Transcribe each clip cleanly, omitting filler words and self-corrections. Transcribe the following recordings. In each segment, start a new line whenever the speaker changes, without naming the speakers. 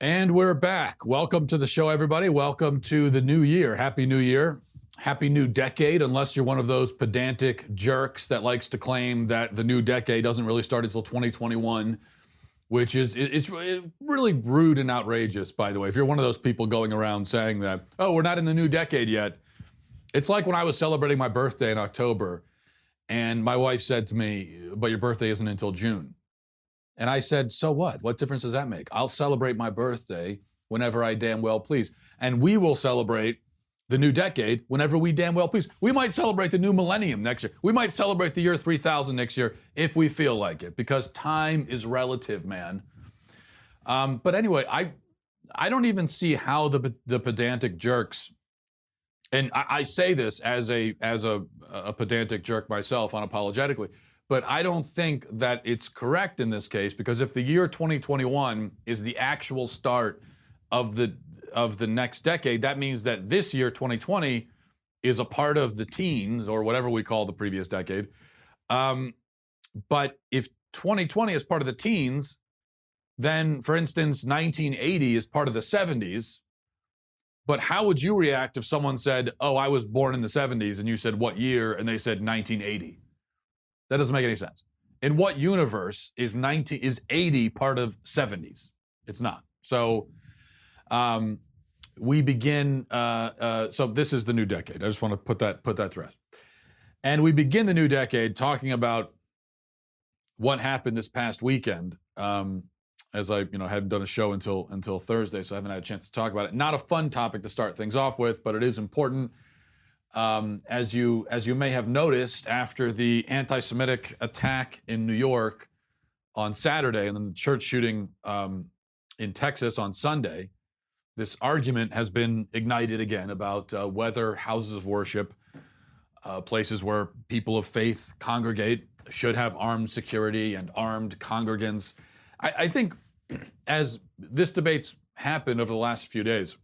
And we're back. Welcome to the show, everybody. Welcome to the new year. Happy New Year. Happy new decade, unless you're one of those pedantic jerks that likes to claim that the new decade doesn't really start until 2021, which is it's really rude and outrageous, by the way. If you're one of those people going around saying that, oh, we're not in the new decade yet. It's like when I was celebrating my birthday in October, and my wife said to me, but your birthday isn't until June. And I said, so what? What difference does that make? I'll celebrate my birthday whenever I damn well please. And we will celebrate the new decade whenever we damn well please. We might celebrate the new millennium next year. We might celebrate the year 3000 next year if we feel like it, because time is relative, man. But anyway, I don't even see how the pedantic jerks, and I say this as a pedantic jerk myself unapologetically, but I don't think that it's correct in this case, because if the year 2021 is the actual start of the next decade, that means that this year 2020 is a part of the teens, or whatever we call the previous decade. But if 2020 is part of the teens, then, for instance, 1980 is part of the 70s. But how would you react if someone said, oh, I was born in the 70s, and you said, what year? And they said 1980. That doesn't make any sense. In what universe is 80 part of 70s? It's not. So we begin, so this is the new decade. I just want to put that to rest. And we begin the new decade talking about what happened this past weekend. As I hadn't done a show until Thursday, so I haven't had a chance to talk about it. Not a fun topic to start things off with, but it is important. As you may have noticed, after the anti-Semitic attack in New York on Saturday and then the church shooting in Texas on Sunday, this argument has been ignited again about whether houses of worship, places where people of faith congregate, should have armed security and armed congregants. I think as this debate's happened over the last few days,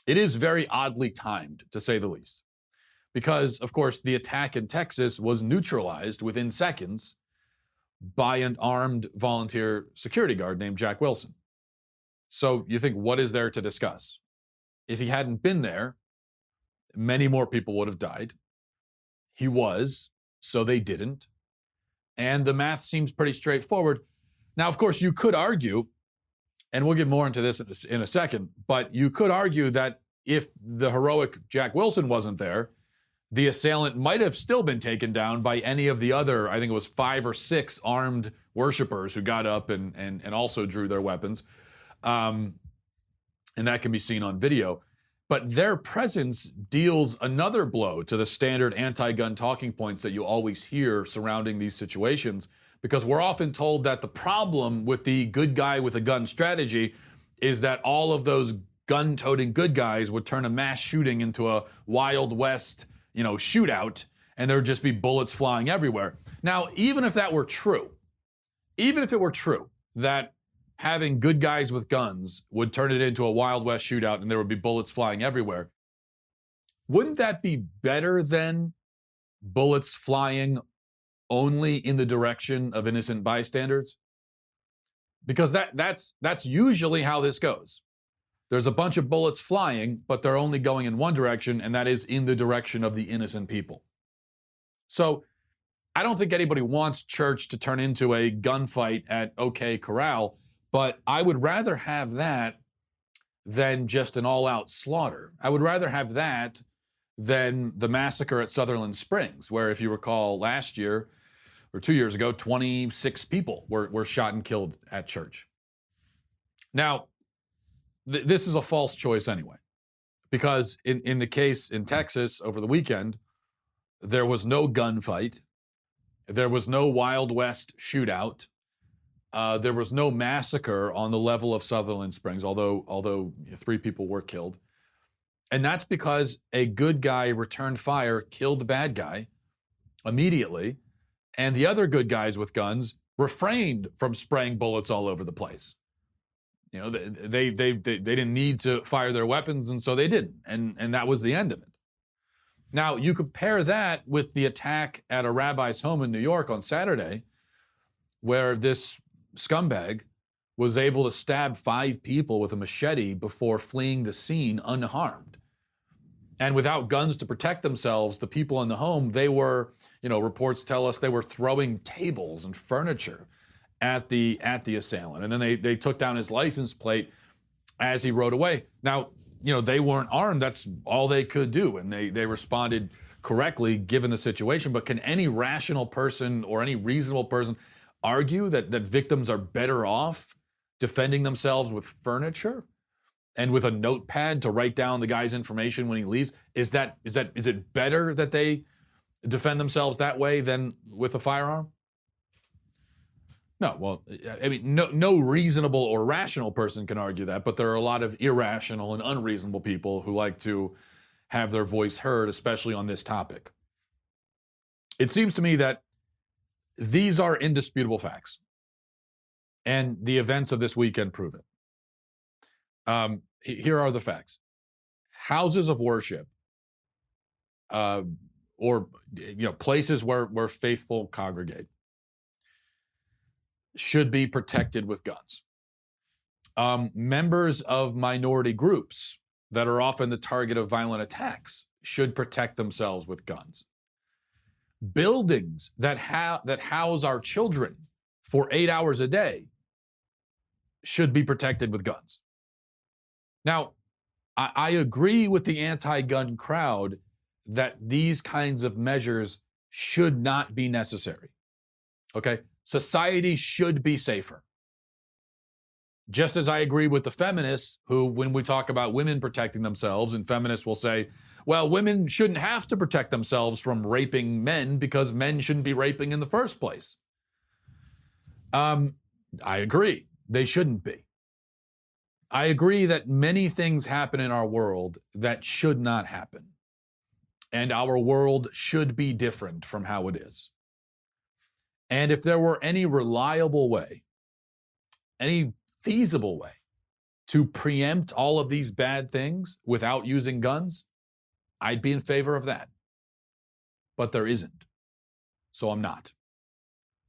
it is very oddly timed, to say the least, because, of course, the attack in Texas was neutralized within seconds by an armed volunteer security guard named Jack Wilson. So you think, what is there to discuss? If he hadn't been there, many more people would have died. He was, so they didn't. And the math seems pretty straightforward. Now, of course, you could argue, and we'll get more into this in a second, but you could argue that if the heroic Jack Wilson wasn't there, the assailant might have still been taken down by any of the other, I think it was 5 or 6 armed worshipers who got up and also drew their weapons. And that can be seen on video. But their presence deals another blow to the standard anti-gun talking points that you always hear surrounding these situations, because we're often told that the problem with the good guy with a gun strategy is that all of those gun-toting good guys would turn a mass shooting into a Wild West, shootout, and there would just be bullets flying everywhere. Now, even if that were true, even if it were true that having good guys with guns would turn it into a Wild West shootout and there would be bullets flying everywhere, wouldn't that be better than bullets flying only in the direction of innocent bystanders? Because that's usually how this goes. There's a bunch of bullets flying, but they're only going in one direction, and that is in the direction of the innocent people. So I don't think anybody wants church to turn into a gunfight at OK Corral, but I would rather have that than just an all-out slaughter. I would rather have that than the massacre at Sutherland Springs, where, if you recall, last year or 2 years ago, 26 people were shot and killed at church. Now, this is a false choice anyway, because in the case in Texas over the weekend, there was no gunfight, there was no Wild West shootout, there was no massacre on the level of Sutherland Springs, although 3 people were killed. And that's because a good guy returned fire, killed the bad guy immediately, and the other good guys with guns refrained from spraying bullets all over the place. They didn't need to fire their weapons, and so they didn't, and that was the end of it. Now, you compare that with the attack at a rabbi's home in New York on Saturday, where this scumbag was able to stab 5 people with a machete before fleeing the scene unharmed. And without guns to protect themselves, the people in the home, they were, reports tell us they were throwing tables and furniture at the assailant. And then they took down his license plate as he rode away. Now, they weren't armed. That's all they could do. And they responded correctly given the situation. But can any rational person or any reasonable person argue that victims are better off defending themselves with furniture and with a notepad to write down the guy's information when he leaves? Is it better that they defend themselves that way than with a firearm? No. Well, I mean, no reasonable or rational person can argue that, but there are a lot of irrational and unreasonable people who like to have their voice heard, especially on this topic. It seems to me that these are indisputable facts, and the events of this weekend prove it. Here are the facts. Houses of worship, or places where faithful congregate, should be protected with guns. Members of minority groups that are often the target of violent attacks should protect themselves with guns. Buildings that house our children for 8 hours a day should be protected with guns. Now, I agree with the anti-gun crowd that these kinds of measures should not be necessary. Okay? Society should be safer. Just as I agree with the feminists who, when we talk about women protecting themselves, and feminists will say, well, women shouldn't have to protect themselves from raping men because men shouldn't be raping in the first place. I agree. They shouldn't be. I agree that many things happen in our world that should not happen. And our world should be different from how it is. And if there were any reliable way, any feasible way to preempt all of these bad things without using guns, I'd be in favor of that. But there isn't. So I'm not.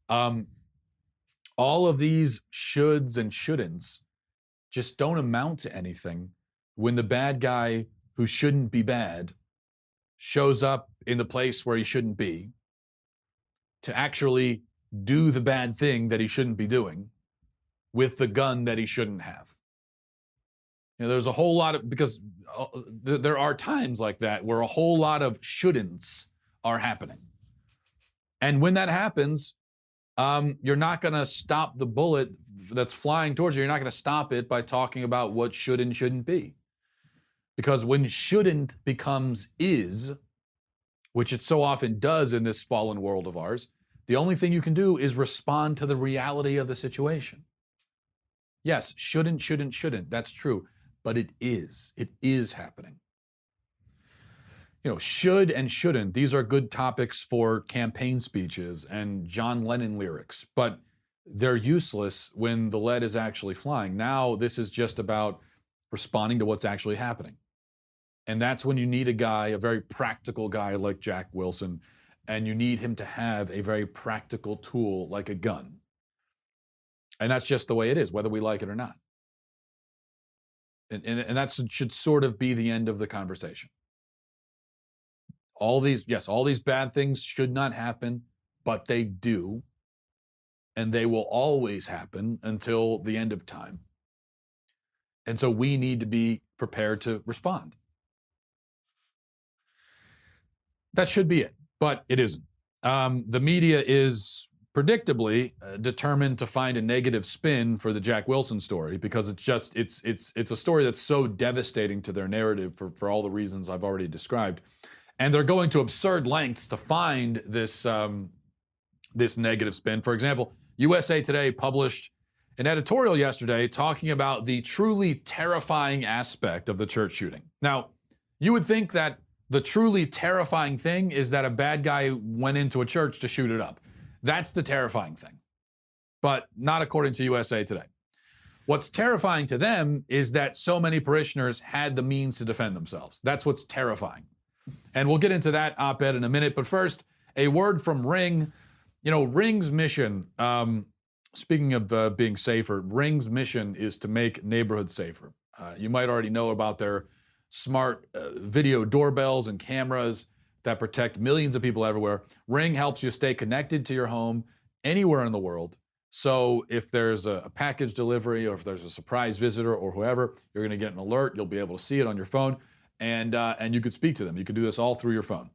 All of these shoulds and shouldn'ts just don't amount to anything when the bad guy who shouldn't be bad shows up in the place where he shouldn't be to actually do the bad thing that he shouldn't be doing with the gun that he shouldn't have. There's a whole lot of, because there are times like that where a whole lot of shouldn'ts are happening. And when that happens, you're not going to stop the bullet that's flying towards you. You're not going to stop it by talking about what should and shouldn't be. Because when shouldn't becomes is, which it so often does in this fallen world of ours, the only thing you can do is respond to the reality of the situation. Yes, shouldn't. That's true. But it is. It is happening. Should and shouldn't, these are good topics for campaign speeches and John Lennon lyrics, but they're useless when the lead is actually flying. Now, this is just about responding to what's actually happening. And that's when you need a very practical guy like Jack Wilson, and you need him to have a very practical tool like a gun. And that's just the way it is, whether we like it or not. And that should sort of be the end of the conversation. All these bad things should not happen, but they do. And they will always happen until the end of time. And so we need to be prepared to respond. That should be it, but it isn't. The media is predictably determined to find a negative spin for the Jack Wilson story because it's a story that's so devastating to their narrative for all the reasons I've already described. And they're going to absurd lengths to find this negative spin. For example, USA Today published an editorial yesterday talking about the truly terrifying aspect of the church shooting. Now, you would think that the truly terrifying thing is that a bad guy went into a church to shoot it up. That's the terrifying thing. But not according to USA Today. What's terrifying to them is that so many parishioners had the means to defend themselves. That's what's terrifying. And we'll get into that op-ed in a minute. But first, a word from Ring. Ring's mission Speaking of being safer, Ring's mission is to make neighborhoods safer. You might already know about their smart video doorbells and cameras that protect millions of people everywhere. Ring helps you stay connected to your home anywhere in the world. So if there's a package delivery or if there's a surprise visitor or whoever, you're going to get an alert. You'll be able to see it on your phone, and you could speak to them. You could do this all through your phone.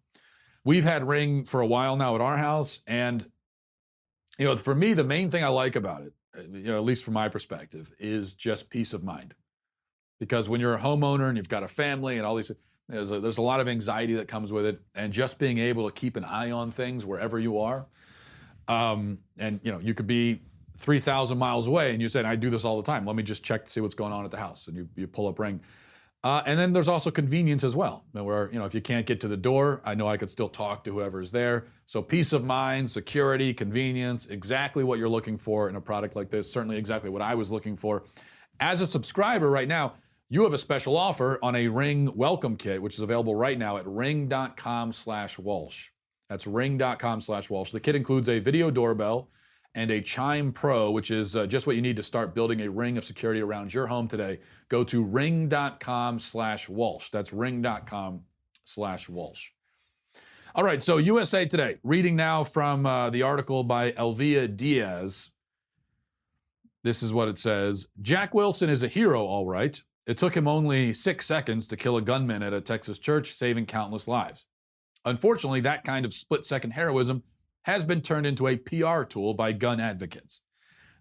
We've had Ring for a while now at our house, and for me, the main thing I like about it, at least from my perspective, is just peace of mind. Because when you're a homeowner and you've got a family and all these, there's a lot of anxiety that comes with it, and just being able to keep an eye on things wherever you are. And you could be 3,000 miles away, and you said, "I do this all the time. Let me just check to see what's going on at the house." And you pull up Ring. And then there's also convenience as well, where, if you can't get to the door, I know I could still talk to whoever is there. So peace of mind, security, convenience, exactly what you're looking for in a product like this, certainly exactly what I was looking for. As a subscriber right now, you have a special offer on a Ring welcome kit, which is available right now at ring.com/Walsh. That's ring.com/Walsh. The kit includes a video doorbell and a Chime Pro, which is just what you need to start building a ring of security around your home today. Go to ring.com/Walsh. That's ring.com/Walsh. All right, so USA Today, reading now from the article by Elvia Diaz. This is what it says. Jack Wilson is a hero, all right. It took him only 6 seconds to kill a gunman at a Texas church, saving countless lives. Unfortunately, that kind of split-second heroism has been turned into a PR tool by gun advocates.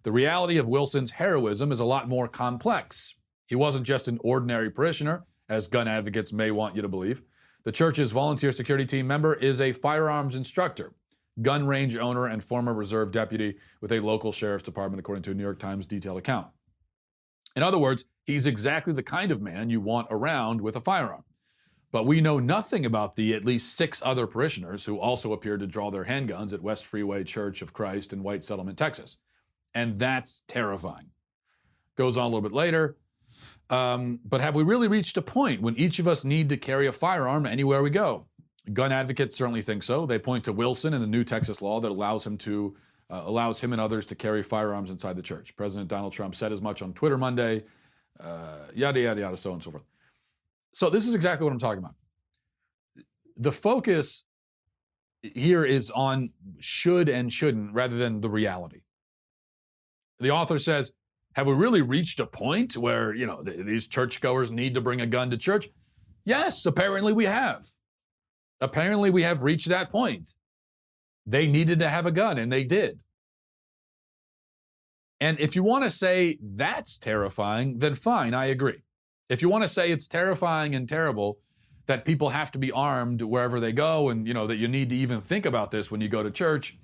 The reality of Wilson's heroism is a lot more complex. He wasn't just an ordinary parishioner, as gun advocates may want you to believe. The church's volunteer security team member is a firearms instructor, gun range owner, and former reserve deputy with a local sheriff's department, according to a New York Times detailed account. In other words, he's exactly the kind of man you want around with a firearm. But we know nothing about the at least 6 other parishioners who also appeared to draw their handguns at West Freeway Church of Christ in White Settlement, Texas. And that's terrifying. Goes on a little bit later. But have we really reached a point when each of us need to carry a firearm anywhere we go? Gun advocates certainly think so. They point to Wilson and the new Texas law that allows him and others to carry firearms inside the church. President Donald Trump said as much on Twitter Monday, yada, yada, yada, so on and so forth. So this is exactly what I'm talking about. The focus here is on should and shouldn't rather than the reality. The author says, have we really reached a point where, these churchgoers need to bring a gun to church? Yes, apparently we have. Apparently we have reached that point. They needed to have a gun, and they did. And if you want to say that's terrifying, then fine, I agree. If you want to say it's terrifying and terrible that people have to be armed wherever they go, and that you need to even think about this when you go to church,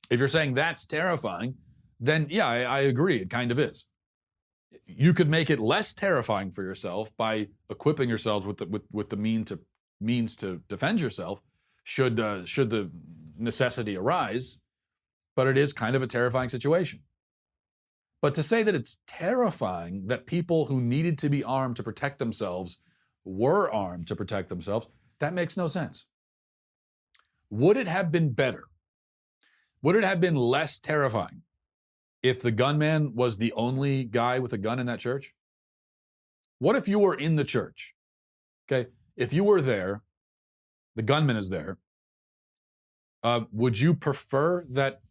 if you're saying that's terrifying, then yeah, I agree, it kind of is. You could make it less terrifying for yourself by equipping yourselves with the means to defend yourself should the necessity arise, but it is kind of a terrifying situation. But to say that it's terrifying that people who needed to be armed to protect themselves were armed to protect themselves, that makes no sense. Would it have been better? Would it have been less terrifying if the gunman was the only guy with a gun in that church? What if you were in the church? Okay, if you were there, the gunman is there, would you prefer that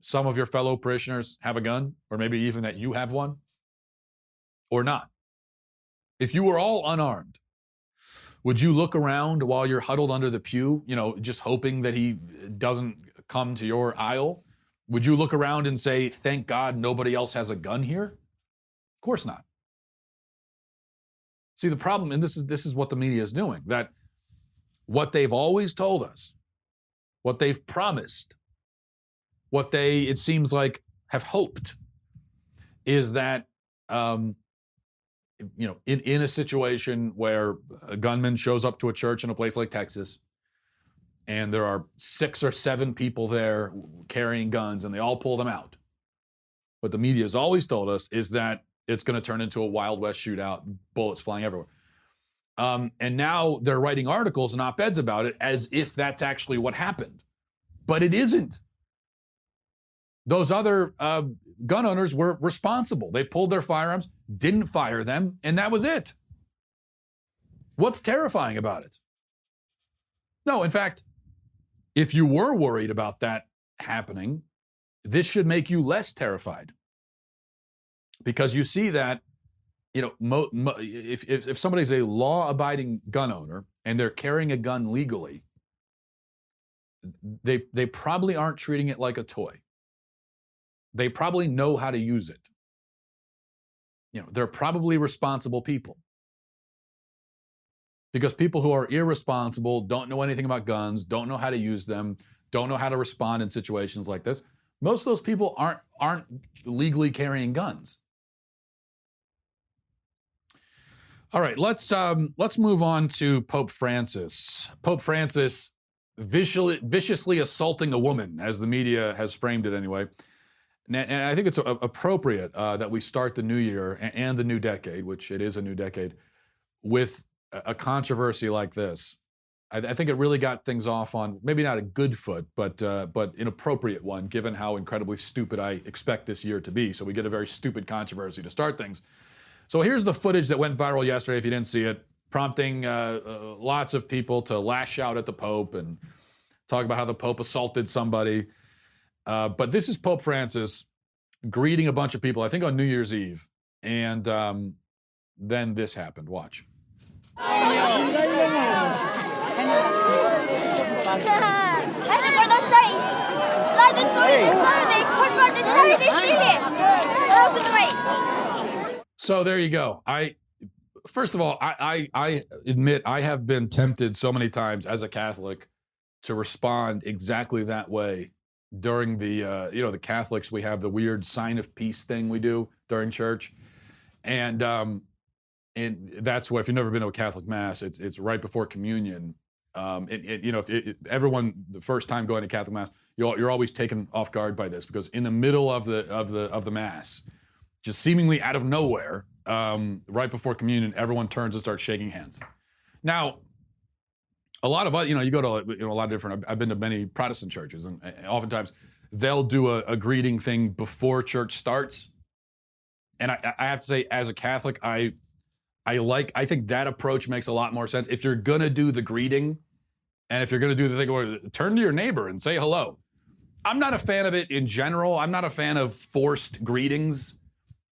some of your fellow parishioners have a gun, or maybe even that you have one, or not? If you were all unarmed, would you look around while you're huddled under the pew, just hoping that he doesn't come to your aisle? Would you look around and say, thank God nobody else has a gun here? Of course not. See, the problem, and this is what the media is doing, that what they've always told us, what they've promised, what they, it seems like, have hoped is that, in a situation where a gunman shows up to a church in a place like Texas, and there are 6 or 7 people there carrying guns, and they all pull them out. What the media has always told us is that it's going to turn into a Wild West shootout, bullets flying everywhere. And now they're writing articles and op-eds about it as if that's actually what happened. But it isn't. those other gun owners were responsible. They pulled their firearms, didn't fire them, and that was it. What's terrifying about it? No, in fact, if you were worried about that happening, this should make you less terrified. Because you see that, if somebody's a law-abiding gun owner and they're carrying a gun legally, they probably aren't treating it like a toy. They probably know how to use it. They're probably responsible people. Because people who are irresponsible, don't know anything about guns, don't know how to use them, don't know how to respond in situations like this, most of those people aren't legally carrying guns. All right, let's move on to Pope Francis. Pope Francis viciously assaulting a woman, as the media has framed it anyway. And I think it's appropriate that we start the new year and the new decade, which it is a new decade, with a controversy like this. I think it really got things off on maybe not a good foot, but an appropriate one, given how incredibly stupid I expect this year to be. So we get a very stupid controversy to start things. So here's the footage that went viral yesterday, if you didn't see it, prompting lots of people to lash out at the Pope and talk about how the Pope assaulted somebody. But this is Pope Francis greeting a bunch of people, I think on New Year's Eve. And then this happened. Watch. So there you go. First of all, I admit I have been tempted so many times as a Catholic to respond exactly that way during the Catholics, we have the weird sign of peace thing we do during church. And that's where, if you've never been to a Catholic Mass, it's right before communion. Everyone, the first time going to Catholic Mass, you're always taken off guard by this, because in the middle of the Mass, just seemingly out of nowhere, right before communion, everyone turns and starts shaking hands. Now, a lot of us, you go to a lot of different, I've been to many Protestant churches, and oftentimes they'll do a greeting thing before church starts. And I have to say, as a Catholic, I think that approach makes a lot more sense. If you're gonna do the greeting, and if you're gonna do the thing where turn to your neighbor and say hello. I'm not a fan of it in general. I'm not a fan of forced greetings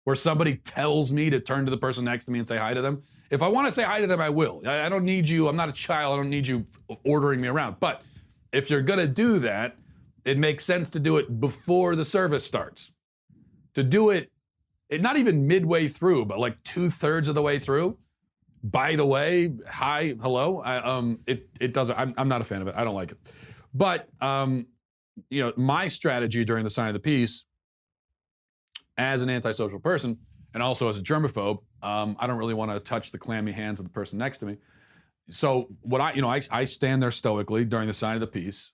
where somebody tells me to turn to the person next to me and say hi to them. If I want to say hi to them, I will. I don't need you. I'm not a child. I don't need you ordering me around. But if you're gonna do that, it makes sense to do it before the service starts. To do it not even midway through, but like 2/3 of the way through. By the way, hi, hello. It doesn't. I'm not a fan of it. I don't like it. But my strategy during the Sign of the Peace, as an antisocial person and also as a germaphobe, I don't really want to touch the clammy hands of the person next to me. So what I stand there stoically during the Sign of the Peace,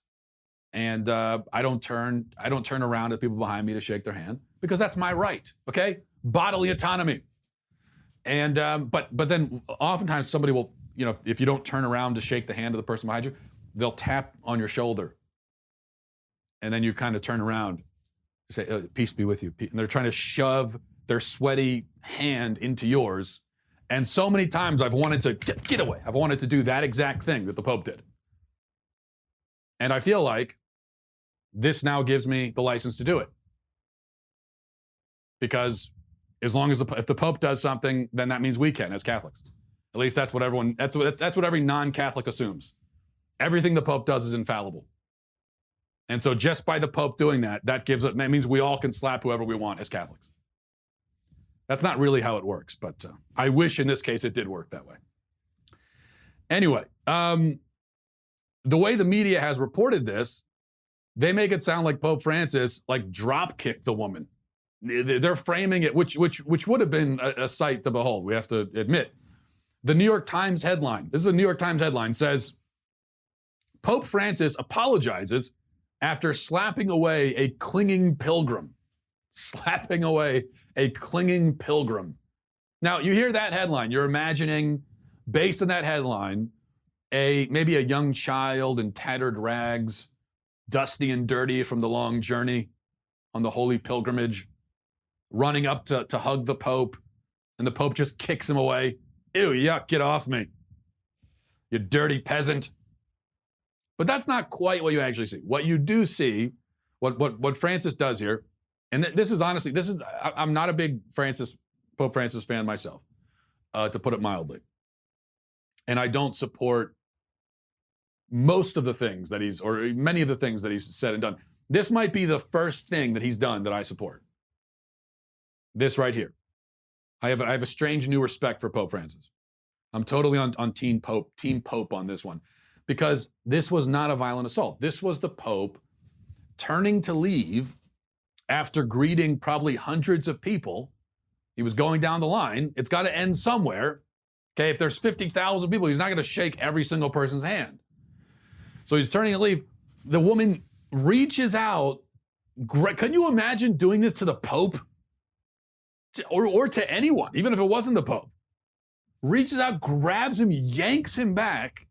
and I don't turn around to people behind me to shake their hand, because that's my right. Okay, bodily autonomy. And but then oftentimes somebody will, if you don't turn around to shake the hand of the person behind you, they'll tap on your shoulder, and then you kind of turn around and say, "Peace be with you," and they're trying to shove their sweaty hand into yours. And so many times I've wanted to get away. I've wanted to do that exact thing that the Pope did. And I feel like this now gives me the license to do it. Because as long as if the Pope does something, then that means we can as Catholics. At least that's what every non-Catholic assumes. Everything the Pope does is infallible. And so just by the Pope doing that means we all can slap whoever we want as Catholics. That's not really how it works, but I wish in this case it did work that way. Anyway, the way the media has reported this, they make it sound like Pope Francis drop kicked the woman. They're framing it, which would have been a sight to behold, we have to admit. The New York Times headline, this is a New York Times headline, says, Pope Francis apologizes after slapping away a clinging pilgrim. Slapping away a clinging pilgrim. Now, you hear that headline, you're imagining, based on that headline, maybe a young child in tattered rags, dusty and dirty from the long journey, on the holy pilgrimage, running up to hug the Pope, and the Pope just kicks him away. Ew, yuck, get off me, you dirty peasant. But that's not quite what you actually see. What you do see, what Francis does here, and this is honestly, I'm not a big Pope Francis fan myself, to put it mildly. And I don't support most of the things that many of the things that he's said and done. This might be the first thing that he's done that I support. This right here. I have a strange new respect for Pope Francis. I'm totally on Team Pope on this one, because this was not a violent assault. This was the Pope turning to leave after greeting probably hundreds of people. He was going down the line. It's got to end somewhere. Okay, if there's 50,000 people, he's not going to shake every single person's hand. So he's turning to leave. The woman reaches out. Can you imagine doing this to the Pope? Or to anyone, even if it wasn't the Pope. Reaches out, grabs him, yanks him back.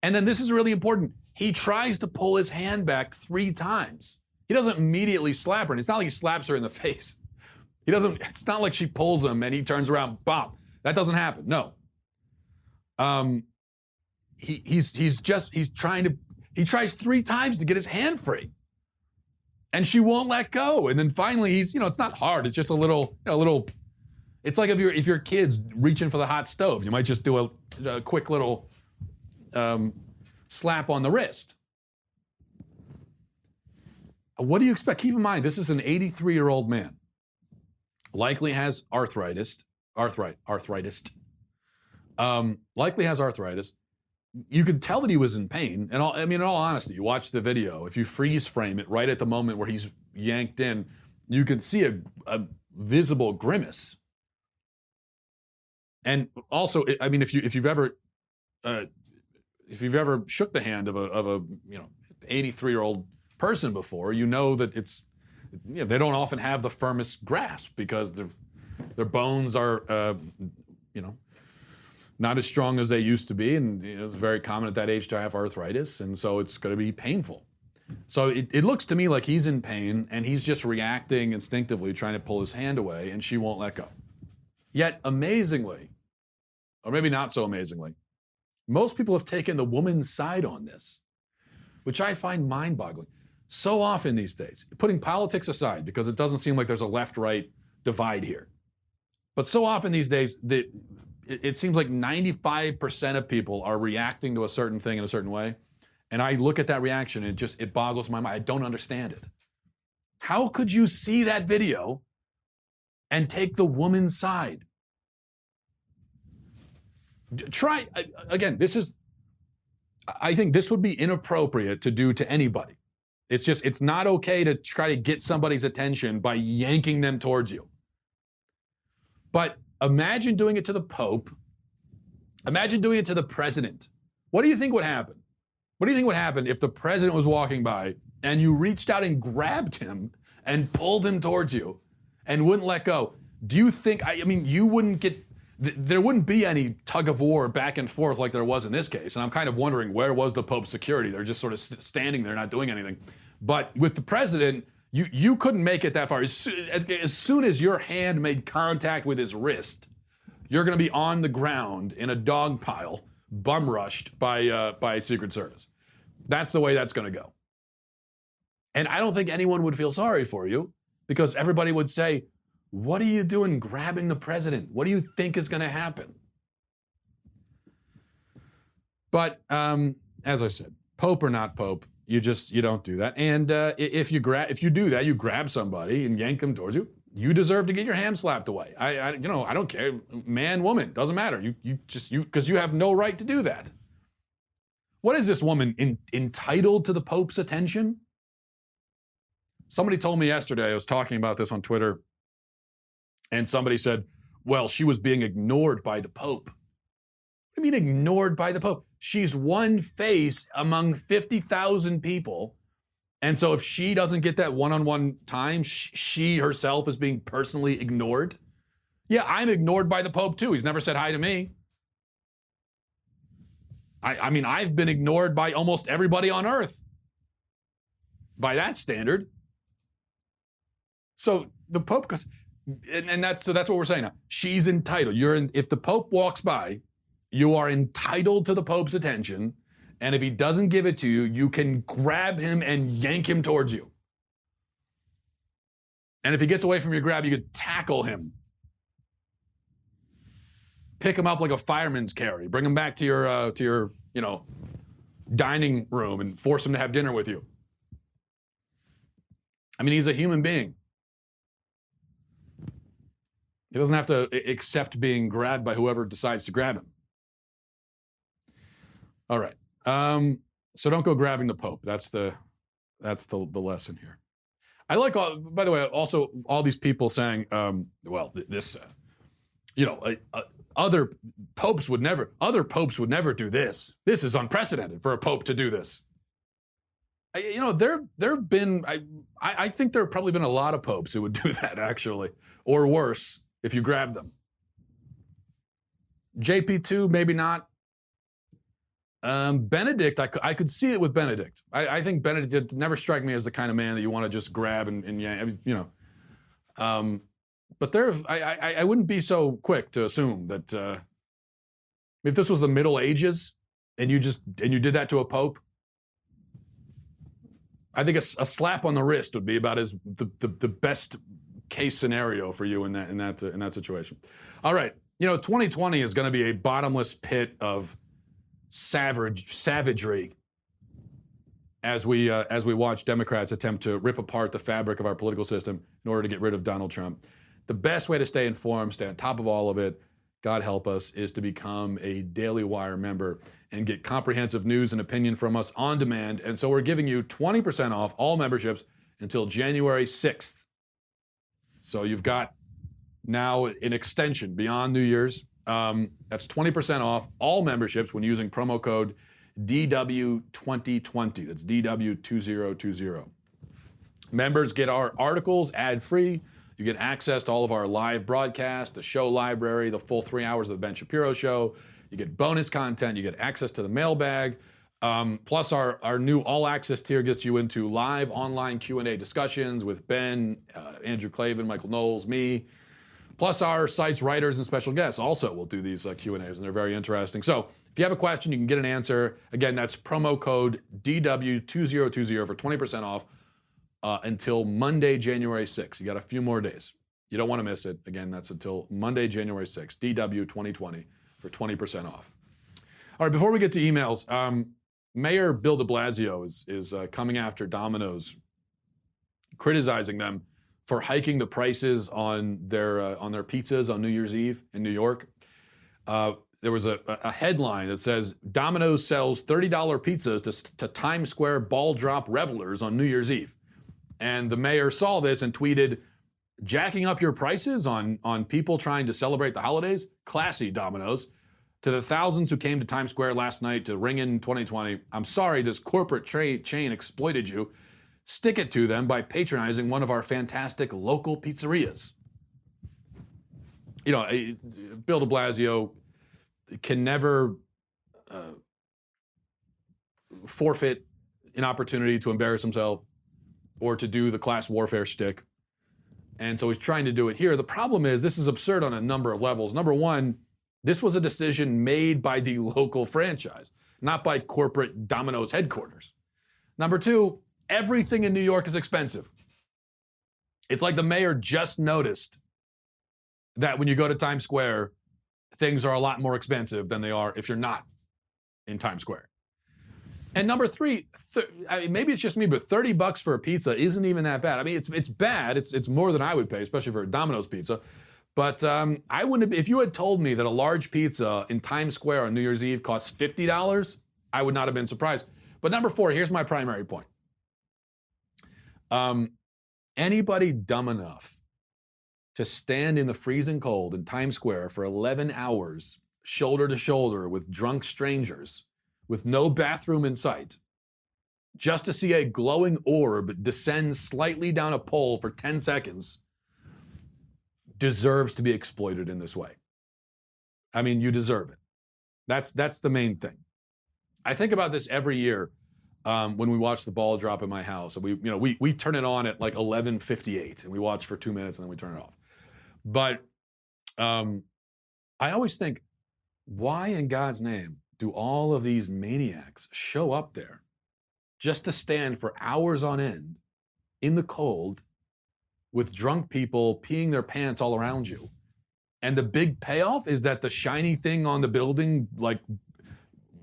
And then this is really important. He tries to pull his hand back 3 times. He doesn't immediately slap her. And it's not like he slaps her in the face. It's not like she pulls him and he turns around, bop. That doesn't happen, no. He tries 3 times to get his hand free. And she won't let go. And then finally he's, it's not hard. It's just a little, it's like if your kid's reaching for the hot stove, you might just do a quick little slap on the wrist. What do you expect? Keep in mind, this is an 83-year-old man. Likely has arthritis. Likely has arthritis. You could tell that he was in pain. And in all honesty, you watch the video, if you freeze frame it right at the moment where he's yanked in, you can see a visible grimace. And also, if you've ever shook the hand of a 83-year-old person before, you know that they don't often have the firmest grasp because their bones are not as strong as they used to be, and it's very common at that age to have arthritis, and so it's going to be painful. So it looks to me like he's in pain, and he's just reacting instinctively, trying to pull his hand away, and she won't let go. Yet, amazingly, or maybe not so amazingly, most people have taken the woman's side on this, which I find mind-boggling. So often these days, putting politics aside, because it doesn't seem like there's a left-right divide here, but so often these days, it seems like 95% of people are reacting to a certain thing in a certain way. And I look at that reaction and it boggles my mind. I don't understand it. How could you see that video and take the woman's side? Again, I think this would be inappropriate to do to anybody. It's not okay to try to get somebody's attention by yanking them towards you. But imagine doing it to the Pope. Imagine doing it to the president. What do you think would happen? What do you think would happen if the president was walking by and you reached out and grabbed him and pulled him towards you and wouldn't let go? Do you think, you wouldn't there wouldn't be any tug of war back and forth like there was in this case. And I'm kind of wondering, where was the Pope's security? They're just sort of standing there not doing anything. But with the president, you couldn't make it that far. As soon as your hand made contact with his wrist, you're going to be on the ground in a dog pile, bum rushed by Secret Service. That's the way that's going to go. And I don't think anyone would feel sorry for you, because everybody would say, what are you doing grabbing the president? What do you think is going to happen? But as I said, Pope or not Pope, you don't do that. And if you do that, you grab somebody and yank them towards you, you deserve to get your hand slapped away. I don't care, man, woman, doesn't matter. Because you have no right to do that. What is this woman entitled to the Pope's attention? Somebody told me yesterday, I was talking about this on Twitter, and somebody said, well, she was being ignored by the Pope. What do you mean ignored by the Pope? She's one face among 50,000 people. And so if she doesn't get that one-on-one time, she herself is being personally ignored. Yeah, I'm ignored by the Pope too. He's never said hi to me. I've been ignored by almost everybody on earth. By that standard. So the Pope goes, and that's what we're saying now. She's entitled. If the Pope walks by, you are entitled to the Pope's attention, and if he doesn't give it to you, you can grab him and yank him towards you. And if he gets away from your grab, you could tackle him. Pick him up like a fireman's carry. Bring him back to your dining room and force him to have dinner with you. I mean, he's a human being. He doesn't have to accept being grabbed by whoever decides to grab him. All right. So don't go grabbing the Pope. That's the lesson here. I like, by the way, also all these people saying, other popes would never do this. This is unprecedented for a pope to do this. There've been, I think there have probably been a lot of popes who would do that, actually, or worse, if you grab them. JP2, maybe not. Benedict, I could see it with Benedict. I think Benedict never strike me as the kind of man that you want to just grab and but I wouldn't be so quick to assume that if this was the Middle Ages and you did that to a pope, I think a slap on the wrist would be about the best case scenario for you in that situation. All right, 2020 is going to be a bottomless pit of savagery as we watch Democrats attempt to rip apart the fabric of our political system in order to get rid of Donald Trump. The best way to stay informed, stay on top of all of it, God help us, is to become a Daily Wire member and get comprehensive news and opinion from us on demand. And so we're giving you 20% off all memberships until January 6th. So you've got now an extension beyond New Year's. That's 20% off all memberships when using promo code DW2020. That's DW2020. Members get our articles ad-free. You get access to all of our live broadcasts, the show library, the full 3 hours of the Ben Shapiro Show. You get bonus content. You get access to the mailbag. Plus, our new all-access tier gets you into live online Q&A discussions with Ben, Andrew Klavan, Michael Knowles, me. Plus, our site's writers and special guests also will do these Q&As, and they're very interesting. So if you have a question, you can get an answer. Again, that's promo code DW2020 for 20% off. Until Monday, January 6th. You got a few more days. You don't want to miss it. Again, that's until Monday, January 6th, DW2020 for 20% off. All right, before we get to emails, Mayor Bill de Blasio is coming after Domino's, criticizing them for hiking the prices on their pizzas on New Year's Eve in New York. There was a headline that says, Domino's sells $30 pizzas to Times Square ball drop revelers on New Year's Eve. And the mayor saw this and tweeted, jacking up your prices on people trying to celebrate the holidays? Classy, Domino's. To the thousands who came to Times Square last night to ring in 2020, I'm sorry this corporate chain exploited you. Stick it to them by patronizing one of our fantastic local pizzerias. Bill de Blasio can never forfeit an opportunity to embarrass himself or to do the class warfare shtick. And so he's trying to do it here. The problem is this is absurd on a number of levels. Number one, this was a decision made by the local franchise, not by corporate Domino's headquarters. Number two, everything in New York is expensive. It's like the mayor just noticed that when you go to Times Square, things are a lot more expensive than they are if you're not in Times Square. And number three, maybe it's just me, but $30 for a pizza isn't even that bad. I mean, it's bad. It's more than I would pay, especially for a Domino's pizza. But I wouldn't have, if you had told me that a large pizza in Times Square on New Year's Eve costs $50, I would not have been surprised. But number four, here's my primary point. Anybody dumb enough to stand in the freezing cold in Times Square for 11 hours, shoulder to shoulder with drunk strangers, with no bathroom in sight, just to see a glowing orb descend slightly down a pole for 10 seconds, deserves to be exploited in this way. I mean, you deserve it. That's the main thing. I think about this every year when we watch the ball drop in my house. And we turn it on at like 11:58 and we watch for 2 minutes and then we turn it off. But I always think, why in God's name do all of these maniacs show up there just to stand for hours on end in the cold with drunk people peeing their pants all around you? And the big payoff is that the shiny thing on the building like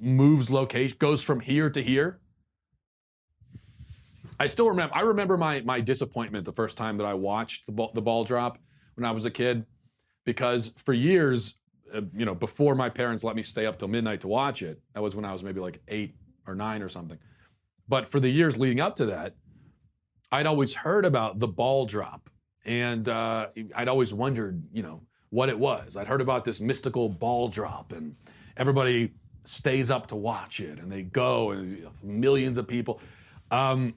moves location, goes from here to here. I remember my disappointment the first time that I watched the ball drop when I was a kid, because for years, before my parents let me stay up till midnight to watch it, that was when I was maybe like 8 or 9 or something. But for the years leading up to that, I'd always heard about the ball drop, and I'd always wondered, what it was. I'd heard about this mystical ball drop, and everybody stays up to watch it, and they go, and millions of people. I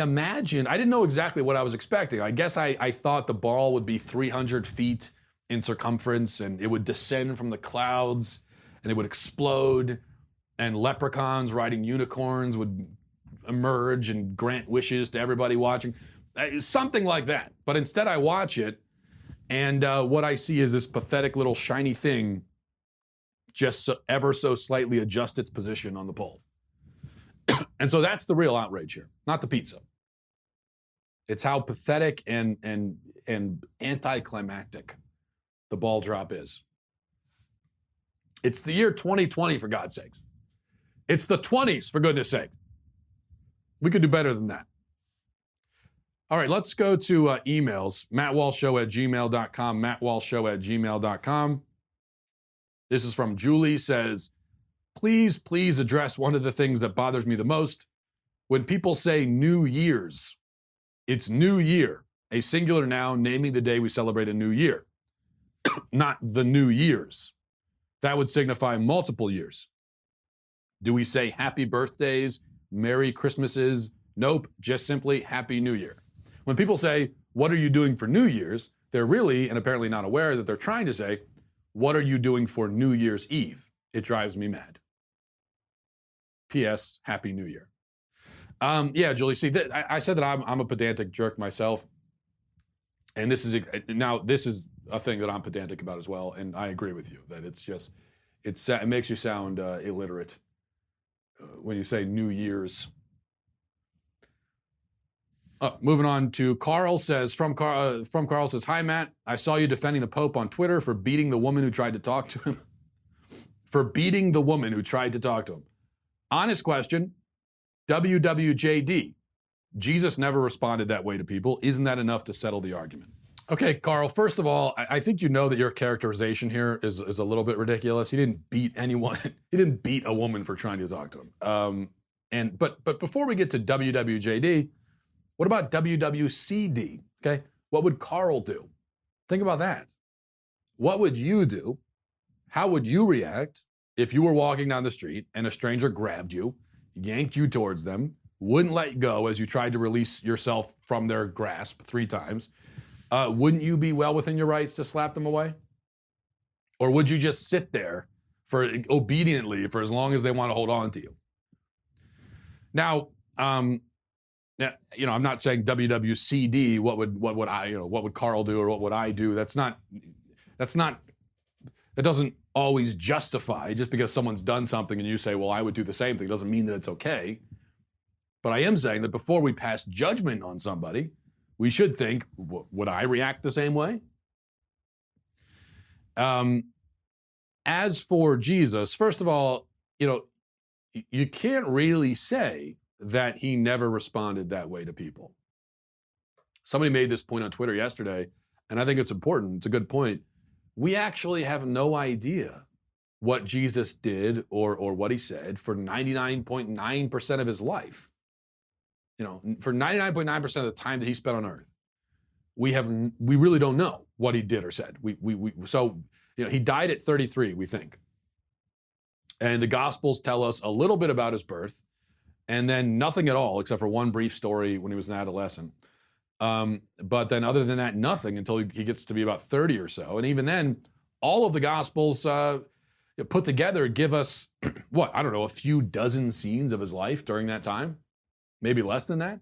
imagined, I didn't know exactly what I was expecting. I guess I thought the ball would be 300 feet in circumference, and it would descend from the clouds, and it would explode, and leprechauns riding unicorns would emerge and grant wishes to everybody watching. Something like that. But instead I watch it, and what I see is this pathetic little shiny thing just ever so slightly adjust its position on the pole. And so that's the real outrage here, not the pizza. It's how pathetic and anticlimactic the ball drop is. It's the year 2020, for God's sakes. It's the 20s, for goodness sake. We could do better than that. All right, let's go to emails. mattwalshshow@gmail.com, mattwalshshow@gmail.com. This is from Julie, says, please address one of the things that bothers me the most. When people say New Year's, it's New Year, a singular noun naming the day we celebrate a new year, not the New Year's. That would signify multiple years. Do we say happy birthdays, Merry Christmases? Nope, just simply Happy New Year. When people say, what are you doing for New Year's? They're really, and apparently not aware that they're trying to say, what are you doing for New Year's Eve? It drives me mad. P.S. Happy New Year. Yeah, Julie, see, I said that I'm a pedantic jerk myself. And this is a thing that I'm pedantic about as well. And I agree with you that it makes you sound illiterate when you say New Year's. Moving on to Carl says, from Carl says, hi, Matt. I saw you defending the Pope on Twitter for beating the woman who tried to talk to him. Honest question, WWJD. Jesus never responded that way to people. Isn't that enough to settle the argument? Okay, Carl, first of all, I think you know that your characterization here is a little bit ridiculous. He didn't beat anyone. He didn't beat a woman for trying to talk to him. But before we get to WWJD, what about WWCD? Okay, what would Carl do? Think about that. What would you do? How would you react if you were walking down the street and a stranger grabbed you, yanked you towards them, wouldn't let go as you tried to release yourself from their grasp 3 times? Wouldn't you be well within your rights to slap them away? Or would you just sit there obediently for as long as they want to hold on to you? Now, I'm not saying WWCD, what would Carl do or what would I do? That doesn't always justify, just because someone's done something and you say, well, I would do the same thing, doesn't mean that it's okay. But I am saying that before we pass judgment on somebody, we should think, would I react the same way? As for Jesus, first of all, you can't really say that he never responded that way to people. Somebody made this point on Twitter yesterday, and I think it's important. It's a good point. We actually have no idea what Jesus did or what he said for 99.9% of his life. For 99.9% of the time that he spent on earth, we really don't know what he did or said. So he died at 33, we think. And the Gospels tell us a little bit about his birth, and then nothing at all, except for one brief story when he was an adolescent. But then other than that, nothing until he gets to be about 30 or so. And even then, all of the Gospels put together give us, what, I don't know, a few dozen scenes of his life during that time, maybe less than that.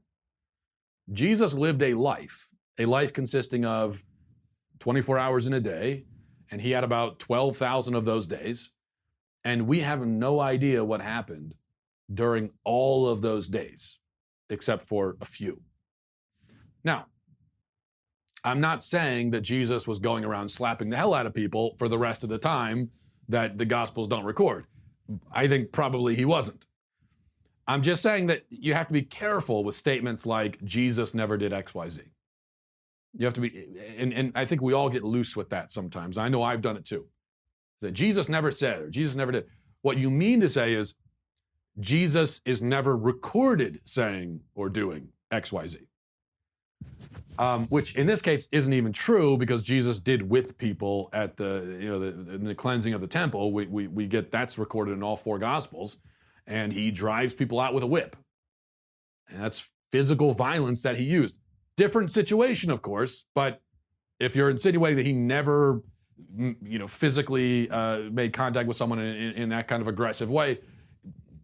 Jesus lived a life consisting of 24 hours in a day, and he had about 12,000 of those days, and we have no idea what happened during all of those days, except for a few. Now, I'm not saying that Jesus was going around slapping the hell out of people for the rest of the time that the Gospels don't record. I think probably he wasn't. I'm just saying that you have to be careful with statements like Jesus never did X, Y, Z. You have to be, and I think we all get loose with that sometimes. I know I've done it too. That Jesus never said, or Jesus never did. What you mean to say is, Jesus is never recorded saying or doing X, Y, Z. Which in this case isn't even true, because Jesus did whip people at the cleansing of the temple. We get that's recorded in all four Gospels, and he drives people out with a whip. And that's physical violence that he used. Different situation, of course, but if you're insinuating that he never, physically made contact with someone in that kind of aggressive way,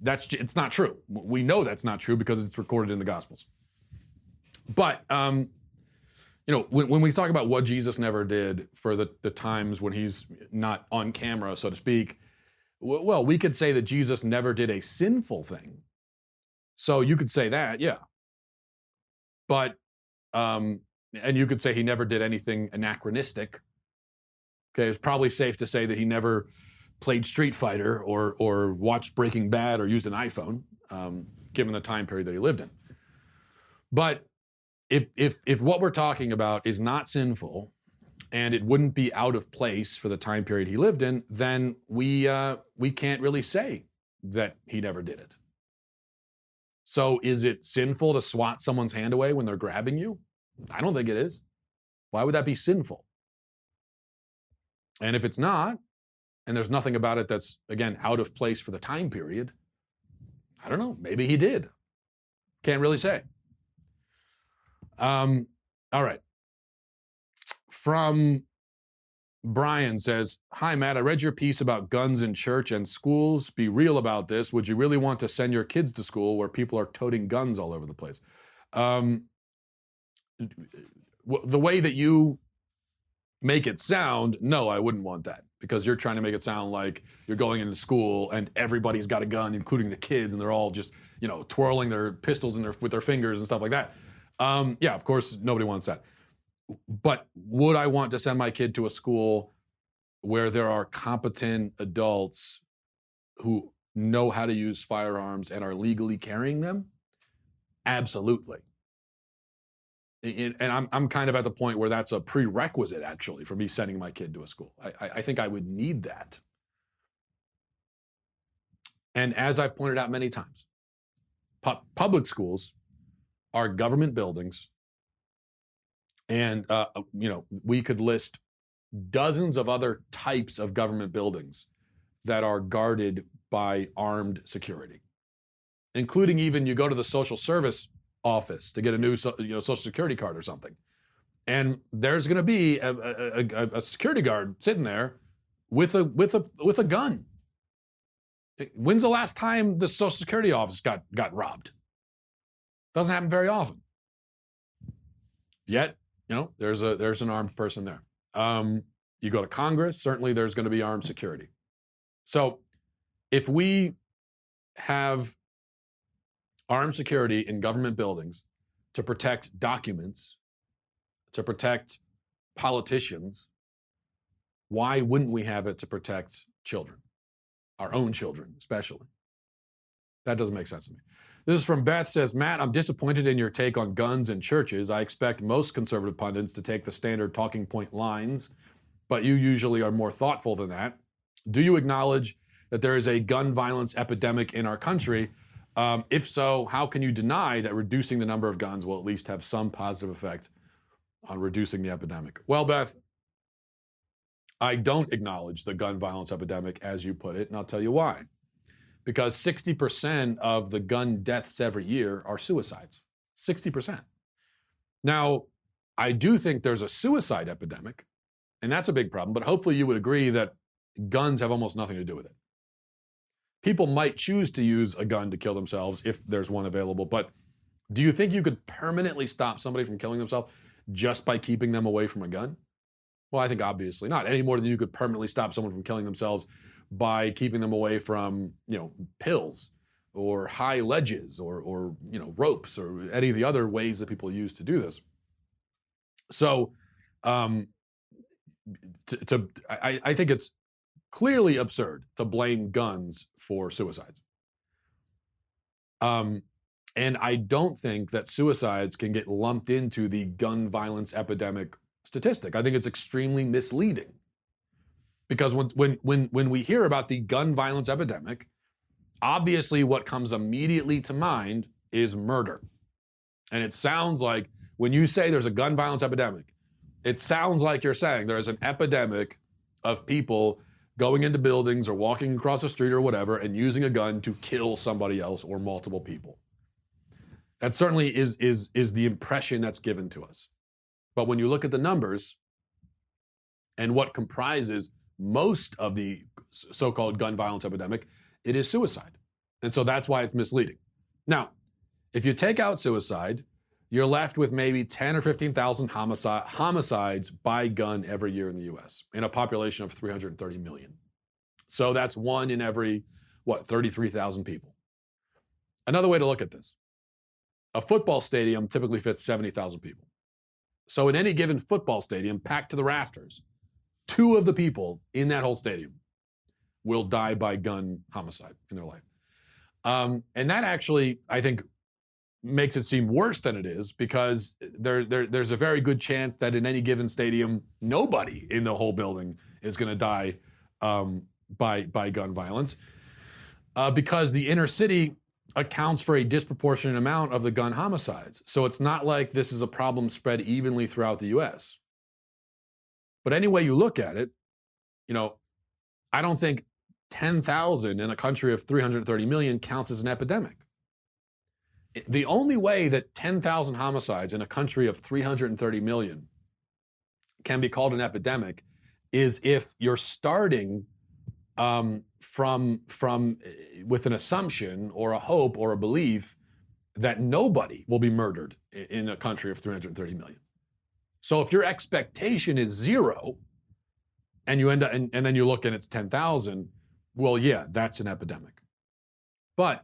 it's not true. We know that's not true because it's recorded in the Gospels. But when we talk about what Jesus never did for the times when he's not on camera, so to speak, well, we could say that Jesus never did a sinful thing. So you could say that, yeah. But, and you could say he never did anything anachronistic. Okay, it's probably safe to say that he never played Street Fighter or watched Breaking Bad or used an iPhone, given the time period that he lived in. But if what we're talking about is not sinful, and it wouldn't be out of place for the time period he lived in, then we can't really say that he never did it. So is it sinful to swat someone's hand away when they're grabbing you? I don't think it is. Why would that be sinful? And if it's not, and there's nothing about it that's, again, out of place for the time period, I don't know, maybe he did. Can't really say. All right. From Brian says, "Hi, Matt, I read your piece about guns in church and schools. Be real about this. Would you really want to send your kids to school where people are toting guns all over the place?" The way that you make it sound, no, I wouldn't want that, because you're trying to make it sound like you're going into school and everybody's got a gun, including the kids, and they're all just, twirling their pistols with their fingers and stuff like that. Yeah, of course, nobody wants that. But would I want to send my kid to a school where there are competent adults who know how to use firearms and are legally carrying them? Absolutely. And I'm kind of at the point where that's a prerequisite, actually, for me sending my kid to a school. I think I would need that. And as I've pointed out many times, public schools are government buildings. And, we could list dozens of other types of government buildings that are guarded by armed security, including even you go to the social service office to get a new social security card or something, and there's going to be a security guard sitting there with a gun. When's the last time the social security office got robbed? Doesn't happen very often. Yet, there's an armed person there. You go to Congress, certainly there's going to be armed security. So if we have armed security in government buildings to protect documents, to protect politicians, why wouldn't we have it to protect children, our own children especially? That doesn't make sense to me. This is from Beth, says, "Matt, I'm disappointed in your take on guns and churches. I expect most conservative pundits to take the standard talking point lines, but you usually are more thoughtful than that. Do you acknowledge that there is a gun violence epidemic in our country? If so, how can you deny that reducing the number of guns will at least have some positive effect on reducing the epidemic?" Well, Beth, I don't acknowledge the gun violence epidemic, as you put it, and I'll tell you why. Because 60% of the gun deaths every year are suicides. 60%. Now, I do think there's a suicide epidemic, and that's a big problem, but hopefully you would agree that guns have almost nothing to do with it. People might choose to use a gun to kill themselves if there's one available, but do you think you could permanently stop somebody from killing themselves just by keeping them away from a gun? Well, I think obviously not, any more than you could permanently stop someone from killing themselves by keeping them away from, pills or high ledges or ropes or any of the other ways that people use to do this. So I think it's clearly absurd to blame guns for suicides. And I don't think that suicides can get lumped into the gun violence epidemic statistic. I think it's extremely misleading. Because when we hear about the gun violence epidemic, obviously what comes immediately to mind is murder. And it sounds like when you say there's a gun violence epidemic, it sounds like you're saying there's an epidemic of people going into buildings or walking across the street or whatever and using a gun to kill somebody else or multiple people. That certainly is the impression that's given to us. But when you look at the numbers and what comprises most of the so-called gun violence epidemic, it is suicide. And so that's why it's misleading. Now, if you take out suicide, you're left with maybe 10 or 15,000 homicides by gun every year in the US in a population of 330 million. So that's one in every, 33,000 people. Another way to look at this, a football stadium typically fits 70,000 people. So in any given football stadium, packed to the rafters, 2 of the people in that whole stadium will die by gun homicide in their life. And that actually, I think, makes it seem worse than it is, because there's a very good chance that in any given stadium, nobody in the whole building is going to die by gun violence, because the inner city accounts for a disproportionate amount of the gun homicides. So it's not like this is a problem spread evenly throughout the US. But any way you look at it, I don't think 10,000 in a country of 330 million counts as an epidemic. The only way that 10,000 homicides in a country of 330 million can be called an epidemic is if you're starting from with an assumption or a hope or a belief that nobody will be murdered in a country of 330 million. So if your expectation is 0 and you end up, and then you look and it's 10,000, well, yeah, that's an epidemic. But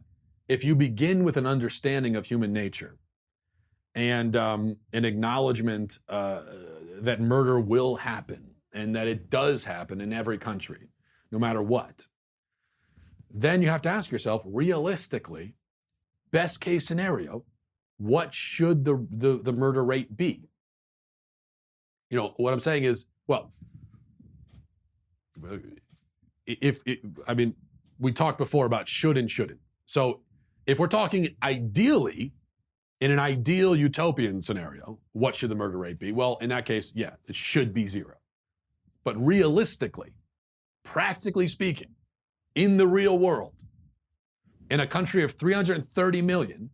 if you begin with an understanding of human nature and an acknowledgement that murder will happen and that it does happen in every country, no matter what, then you have to ask yourself, realistically, best case scenario, what should the murder rate be? What I'm saying is, well, we talked before about should and shouldn't. So if we're talking ideally, in an ideal utopian scenario, what should the murder rate be? Well, in that case, yeah, it should be 0. But realistically, practically speaking, in the real world, in a country of 330 million,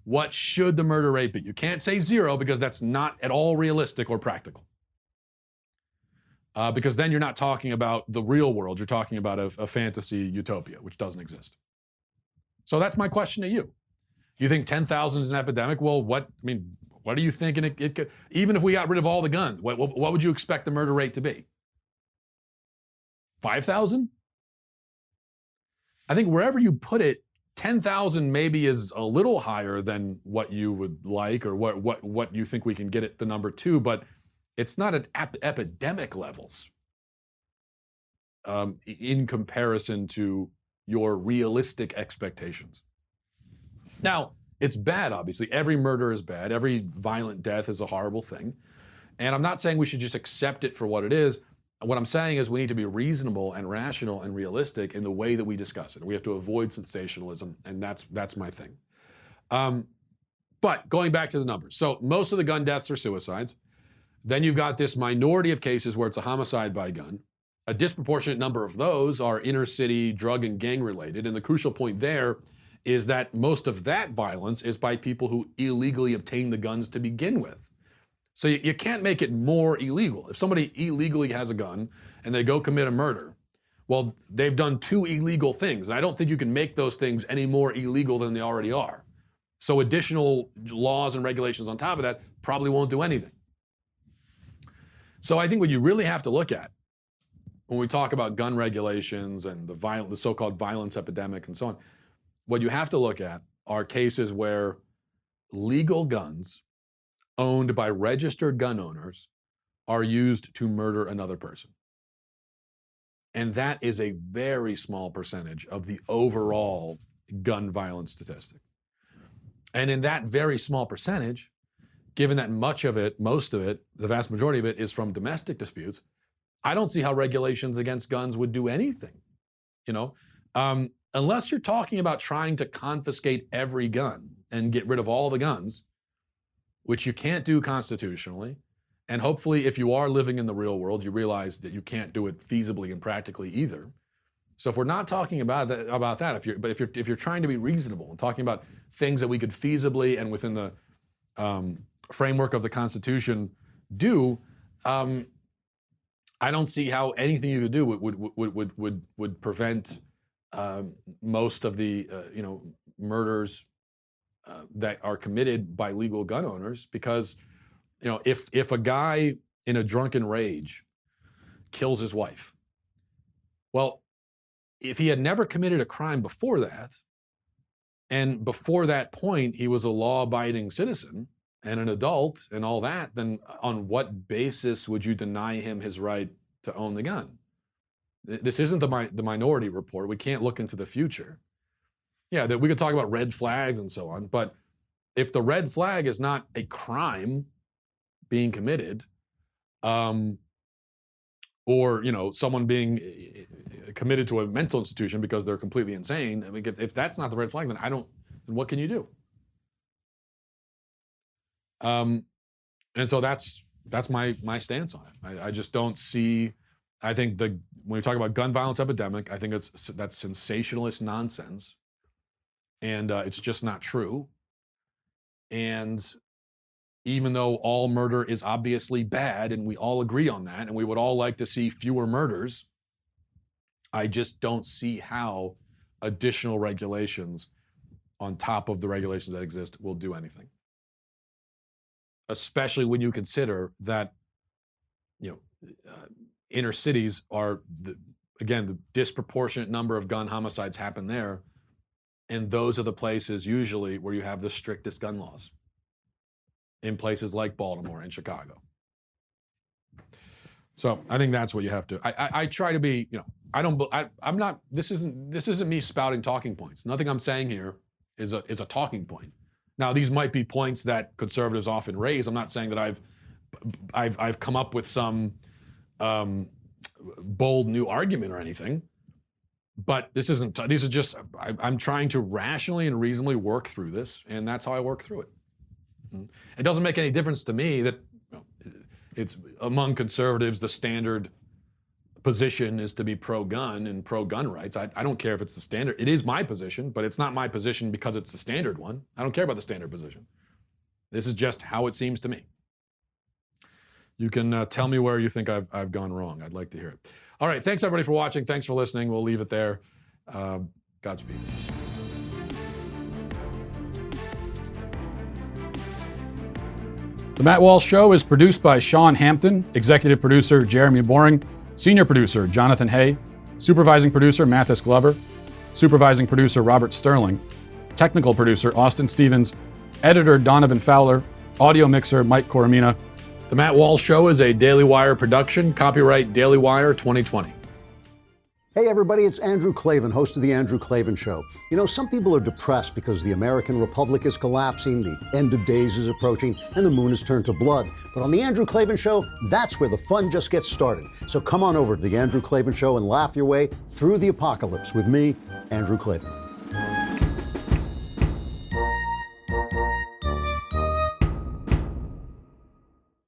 what should the murder rate be? You can't say 0 because that's not at all realistic or practical. Because then you're not talking about the real world, you're talking about a fantasy utopia, which doesn't exist. So that's my question to you. You think 10,000 is an epidemic? Well, what are you thinking it could, even if we got rid of all the guns, what would you expect the murder rate to be? 5,000? I think wherever you put it, 10,000 maybe is a little higher than what you would like, or what you think we can get it the number to, but it's not at epidemic levels in comparison to your realistic expectations. Now, it's bad, obviously. Every murder is bad. Every violent death is a horrible thing. And I'm not saying we should just accept it for what it is. What I'm saying is we need to be reasonable and rational and realistic in the way that we discuss it. We have to avoid sensationalism, and that's my thing. But going back to the numbers. So most of the gun deaths are suicides. Then you've got this minority of cases where it's a homicide by gun. A disproportionate number of those are inner city drug and gang related. And the crucial point there is that most of that violence is by people who illegally obtain the guns to begin with. So you can't make it more illegal. If somebody illegally has a gun and they go commit a murder, Well, they've done 2 illegal things. And I don't think you can make those things any more illegal than they already are. So additional laws and regulations on top of that probably won't do anything. So I think what you really have to look at when we talk about gun regulations and the so-called violence epidemic and so on, what you have to look at are cases where legal guns owned by registered gun owners are used to murder another person. And that is a very small percentage of the overall gun violence statistic. And in that very small percentage, given that most of it, the vast majority of it is from domestic disputes, I don't see how regulations against guns would do anything, unless you're talking about trying to confiscate every gun and get rid of all the guns, which you can't do constitutionally. And hopefully, if you are living in the real world, you realize that you can't do it feasibly and practically either. So if we're not talking about that, if you're trying to be reasonable and talking about things that we could feasibly and within the framework of the Constitution do, I don't see how anything you could do would prevent most of the murders that are committed by legal gun owners, because if a guy in a drunken rage kills his wife, well, if he had never committed a crime before that, and before that point he was a law-abiding citizen and an adult and all that, then on what basis would you deny him his right to own the gun? This isn't the Minority Report. We can't look into the future. Yeah, that we could talk about red flags and so on, but if the red flag is not a crime being committed, or someone being committed to a mental institution because they're completely insane, I mean, if that's not the red flag, then then what can you do? And so that's my stance on it. I just don't see. I think when we talk about gun violence epidemic, I think that's sensationalist nonsense, and it's just not true. And even though all murder is obviously bad, and we all agree on that, and we would all like to see fewer murders, I just don't see how additional regulations on top of the regulations that exist will do anything. Especially when you consider that, inner cities are, the disproportionate number of gun homicides happen there, and those are the places usually where you have the strictest gun laws, in places like Baltimore and Chicago. So I think that's what you have to. I try to be, I'm not. This isn't me spouting talking points. Nothing I'm saying here is a talking point. Now, these might be points that conservatives often raise. I'm not saying that I've come up with some bold new argument or anything. But these are just. I'm trying to rationally and reasonably work through this, and that's how I work through it. It doesn't make any difference to me that it's among conservatives, the standard position is to be pro-gun and pro-gun rights. I don't care if it's the standard. It is my position, but it's not my position because it's the standard one. I don't care about the standard position. This is just how it seems to me. You can tell me where you think I've gone wrong. I'd like to hear it. All right, thanks everybody for watching. Thanks for listening. We'll leave it there. Godspeed. The Matt Walsh Show is produced by Sean Hampton, executive producer Jeremy Boring, senior producer Jonathan Hay, supervising producer Mathis Glover, supervising producer Robert Sterling, technical producer Austin Stevens, editor Donovan Fowler, audio mixer Mike Coromina. The Matt Walsh Show is a Daily Wire production, copyright Daily Wire 2020.
Hey everybody, it's Andrew Klavan, host of The Andrew Klavan Show. Some people are depressed because the American Republic is collapsing, the end of days is approaching, and the moon has turned to blood. But on The Andrew Klavan Show, that's where the fun just gets started. So come on over to The Andrew Klavan Show and laugh your way through the apocalypse with me, Andrew Klavan.